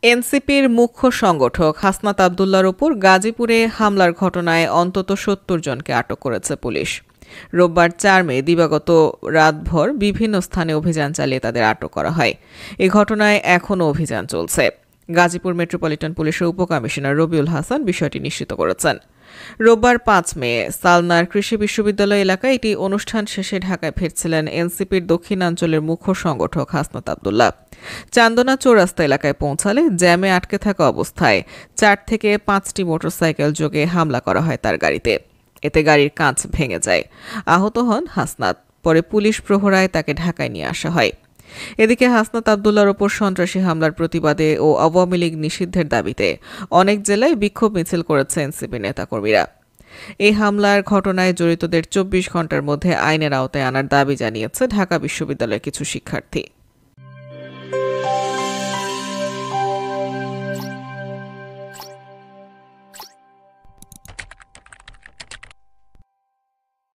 এনসিপির মুখ্য সংগঠক হাসনাত আবদুল্লাহর ওপর গাজীপুরে হামলার ঘটনায় অন্তত ৭০ জনকে আটক করেছে পুলিশ। রোববার ৪ মে দিবাগত রাতভর বিভিন্ন স্থানে অভিযান চালিয়ে তাদের আটক করা হয়। এ ঘটনায় এখনও অভিযান চলছে। গাজীপুর মেট্রোপলিটন পুলিশের উপকমিশনার রবিউল হাসান বিষয়টি নিশ্চিত করেছেন। রোববার ৫ মে সালনার কৃষি বিশ্ববিদ্যালয় এলাকায় একটি অনুষ্ঠান শেষে ঢাকায় ফিরছিলেন এনসিপির দক্ষিণাঞ্চলের মুখ্য সংগঠক হাসনাত আবদুল্লাহ। চান্দনা চৌরাস্তা এলাকায় পৌঁছালে জ্যামে আটকে থাকা অবস্থায় ৪ থেকে ৫টি মোটরসাইকেল যোগে হামলা করা হয় তার গাড়িতে। এতে গাড়ির কাঁচ ভেঙে যায়। আহত হন হাসনাত। পরে পুলিশ প্রহরায় তাকে ঢাকায় নিয়ে আসা হয়। এদিকে হাসনাত আবদুল্লাহর ওপর সন্ত্রাসী হামলার প্রতিবাদে ও আওয়ামী লীগ নিষিদ্ধের দাবিতে অনেক জেলায় বিক্ষোভ মিছিল করেছে এনসিপি নেতাকর্মীরা। এই হামলার ঘটনায় জড়িতদের ২৪ ঘন্টার মধ্যে আইনের আওতায় আনার দাবি জানিয়েছে ঢাকা বিশ্ববিদ্যালয়ের কিছু শিক্ষার্থী।